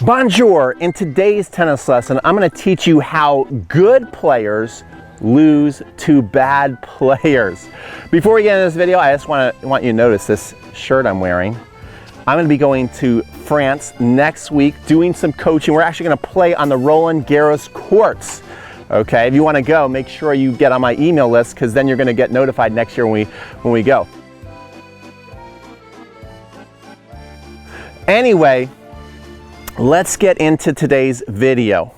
Bonjour! In today's tennis lesson, I'm going to teach you how good players lose to bad players. Before we get into this video, I just want you to notice this shirt I'm wearing. I'm going to be going to France next week doing some coaching. We're actually going to play on the Roland Garros courts. Okay, if you want to go, make sure you get on my email list because then you're going to get notified next year when we go. Anyway, let's get into today's video.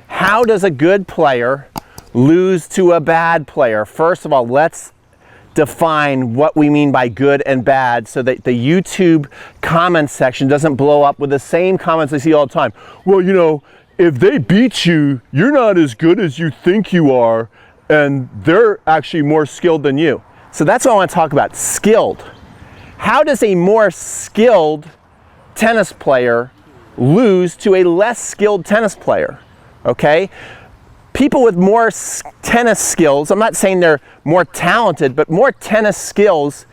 How does a good player lose to a bad player? First of all, let's define what we mean by good and bad so that the YouTube comment section doesn't blow up with the same comments I see all the time. Well, you know, if they beat you, you're not as good as you think you are, and they're actually more skilled than you. So that's what I want to talk about, skilled. How does a more skilled tennis player lose to a less skilled tennis player? Okay? People with more tennis skills, I'm not saying they're more talented, but more tennis skills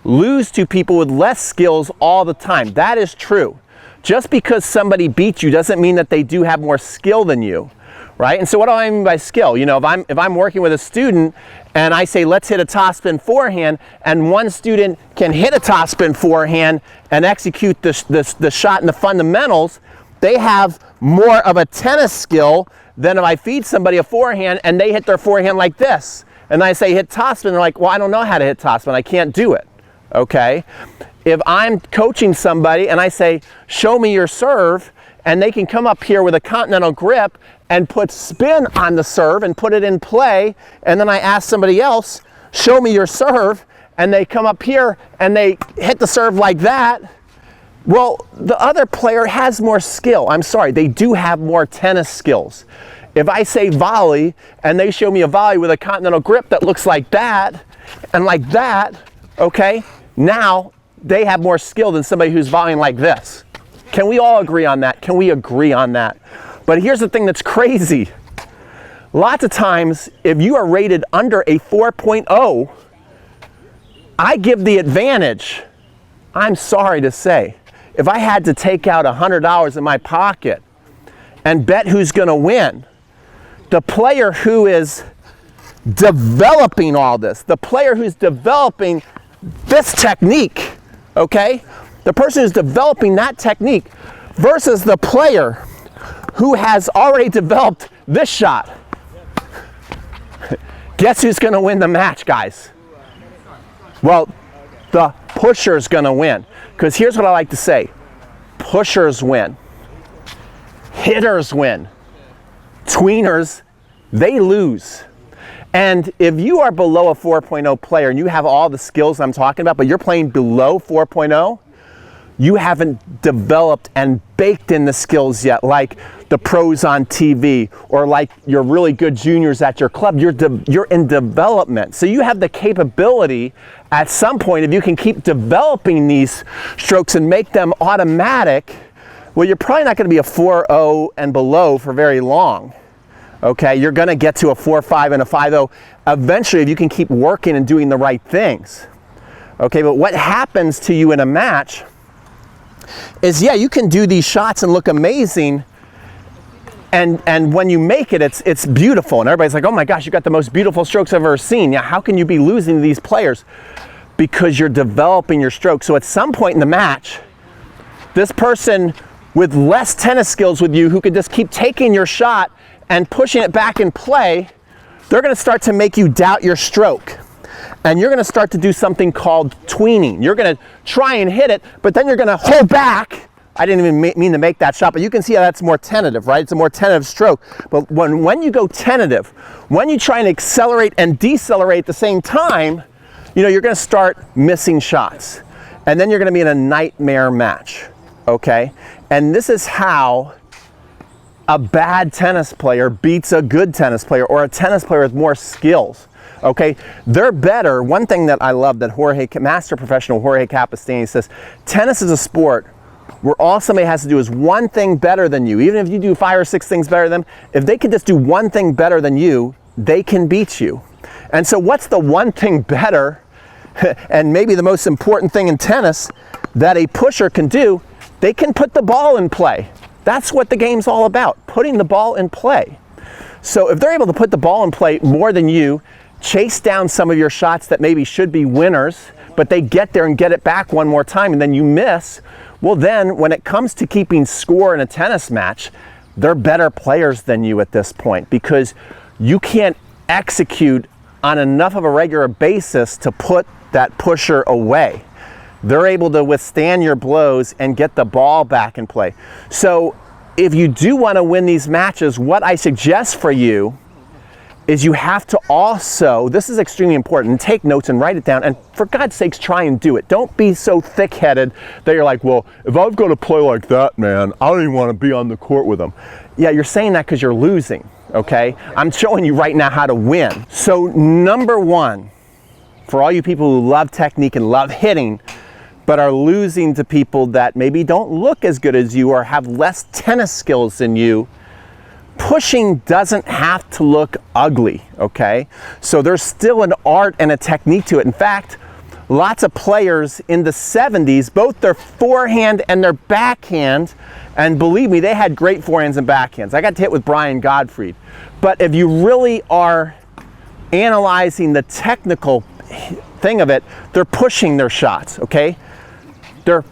lose to people with less skills all the time. That is true. Just because somebody beats you doesn't mean that they do have more skill than you, right? And so what do I mean by skill? You know, if I'm working with a student and I say, let's hit a topspin forehand, and one student can hit a topspin forehand and execute the shot and the fundamentals, they have more of a tennis skill than if I feed somebody a forehand and they hit their forehand like this. And I say hit topspin, they're like, well, I don't know how to hit topspin, I can't do it, okay? If I'm coaching somebody and I say, show me your serve, and they can come up here with a continental grip and put spin on the serve and put it in play, and then I ask somebody else, show me your serve, and they come up here and they hit the serve like that, well, the other player has more skill. I'm sorry, they do have more tennis skills. If I say volley and they show me a volley with a continental grip that looks like that and like that, okay, now they have more skill than somebody who's volleying like this. Can we all agree on that? Can we agree on that? But here's the thing that's crazy. Lots of times, if you are rated under a 4.0, I give the advantage. I'm sorry to say. If I had to take out $100 in my pocket and bet who's going to win, the player who is developing all this, the player who's developing this technique, okay? The person who's developing that technique versus the player who has already developed this shot. Guess who's going to win the match, guys? Well, the pusher's going to win. Because here's what I like to say. Pushers win. Hitters win. Tweeners, they lose. And if you are below a 4.0 player and you have all the skills I'm talking about, but you're playing below 4.0, you haven't developed and baked in the skills yet, like the pros on TV or like your really good juniors at your club. You're in development. So you have the capability at some point, if you can keep developing these strokes and make them automatic, well, you're probably not going to be a 4.0 and below for very long. Okay, you're going to get to a 4.5 and a 5.0 eventually if you can keep working and doing the right things. Okay, but what happens to you in a match is, yeah, you can do these shots and look amazing, and when you make it, it's beautiful, and everybody's like, oh my gosh, you got the most beautiful strokes I've ever seen. Yeah, how can you be losing to these players? Because you're developing your stroke. So at some point in the match, this person with less tennis skills with you who could just keep taking your shot and pushing it back in play, they're going to start to make you doubt your stroke. And you're going to start to do something called tweening. You're going to try and hit it, but then you're going to hold back. I didn't even mean to make that shot, but you can see how that's more tentative, right? It's a more tentative stroke. But when you go tentative, when you try and accelerate and decelerate at the same time, you know, you're going to start missing shots. And then you're going to be in a nightmare match, okay? And this is how a bad tennis player beats a good tennis player, or a tennis player with more skills. Okay, they're better. One thing that I love that master professional Jorge Capestany says, tennis is a sport where all somebody has to do is one thing better than you. Even if you do 5 or 6 things better than them, if they can just do one thing better than you, they can beat you. And so what's the one thing better, and maybe the most important thing in tennis that a pusher can do? They can put the ball in play. That's what the game's all about, putting the ball in play. So if they're able to put the ball in play more than you, chase down some of your shots that maybe should be winners, but they get there and get it back one more time and then you miss, well then when it comes to keeping score in a tennis match, they're better players than you at this point because you can't execute on enough of a regular basis to put that pusher away. They're able to withstand your blows and get the ball back in play. So if you do want to win these matches, what I suggest for you is you have to also, this is extremely important, and take notes and write it down, and for God's sakes, try and do it. Don't be so thick-headed that you're like, well, if I've got to play like that, man, I don't even want to be on the court with them. Yeah, you're saying that because you're losing, okay? I'm showing you right now how to win. So number one, for all you people who love technique and love hitting, but are losing to people that maybe don't look as good as you or have less tennis skills than you, pushing doesn't have to look ugly, okay? So there's still an art and a technique to it. In fact, lots of players in the 70s, both their forehand and their backhand, and believe me, they had great forehands and backhands. I got to hit with Brian Gottfried. But if you really are analyzing the technical thing of it, they're pushing their shots, okay? They're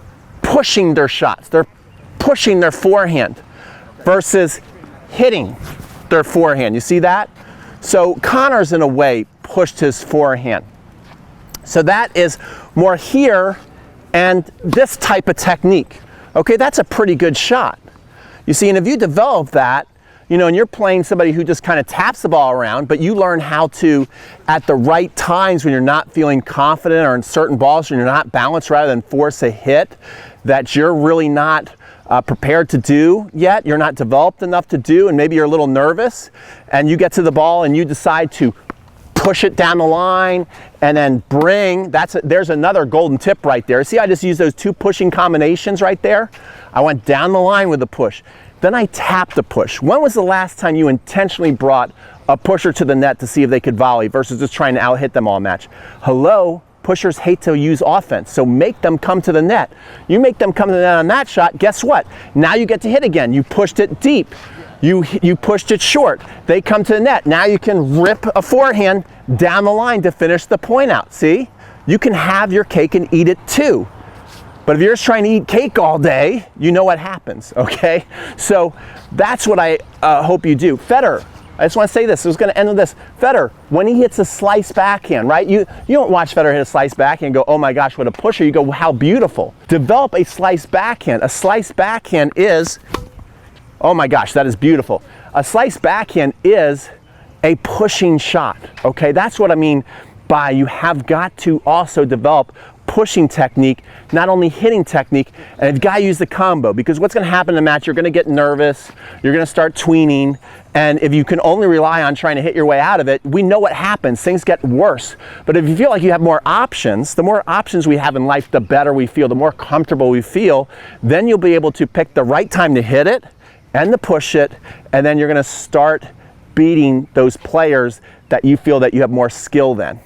pushing their shots. They're pushing their forehand versus hitting their forehand. You see that? So Connors, in a way, pushed his forehand. So that is more here and this type of technique. Okay, that's a pretty good shot. You see, and if you develop that, you know, and you're playing somebody who just kind of taps the ball around, but you learn how to, at the right times when you're not feeling confident or in certain balls, when you're not balanced rather than force a hit that you're really not prepared to do yet, you're not developed enough to do, and maybe you're a little nervous, and you get to the ball and you decide to push it down the line and then bring, there's another golden tip right there. See, I just used those two pushing combinations right there. I went down the line with the push. Then I tapped the push. When was the last time you intentionally brought a pusher to the net to see if they could volley versus just trying to out-hit them all match? Hello? Pushers hate to use offense, so make them come to the net. You make them come to the net on that shot, guess what? Now you get to hit again. You pushed it deep. You pushed it short. They come to the net. Now you can rip a forehand down the line to finish the point out. See? You can have your cake and eat it too. But if you're just trying to eat cake all day, you know what happens, okay? So that's what I hope you do. Federer, I just want to say this. I was going to end with this. Federer, when he hits a slice backhand, right? You don't watch Federer hit a slice backhand and go, oh my gosh, what a pusher. You go, how beautiful. Develop a slice backhand. A slice backhand is, oh my gosh, that is beautiful. A slice backhand is a pushing shot, okay? That's what I mean by you have got to also develop pushing technique, not only hitting technique, and you've got to use the combo, because what's going to happen in a match, you're going to get nervous, you're going to start tweening, and if you can only rely on trying to hit your way out of it, we know what happens. Things get worse. But if you feel like you have more options, the more options we have in life, the better we feel, the more comfortable we feel, then you'll be able to pick the right time to hit it and to push it, and then you're going to start beating those players that you feel that you have more skill than.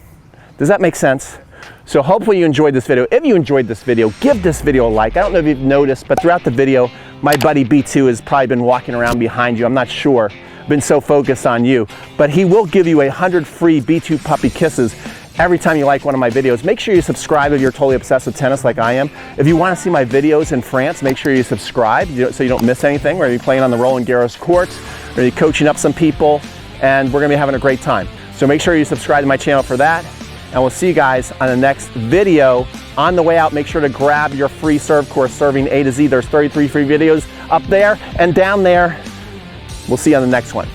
Does that make sense? So hopefully you enjoyed this video. If you enjoyed this video, give this video a like. I don't know if you've noticed, but throughout the video, my buddy B2 has probably been walking around behind you. I'm not sure. Been so focused on you. But he will give you 100 free B2 puppy kisses every time you like one of my videos. Make sure you subscribe if you're totally obsessed with tennis like I am. If you want to see my videos in France, make sure you subscribe so you don't miss anything. We're going to be playing on the Roland Garros courts. We're going to be coaching up some people, and we're going to be having a great time. So make sure you subscribe to my channel for that. And we'll see you guys on the next video. On the way out, make sure to grab your free serve course, Serving A to Z. There's 33 free videos up there and down there. We'll see you on the next one.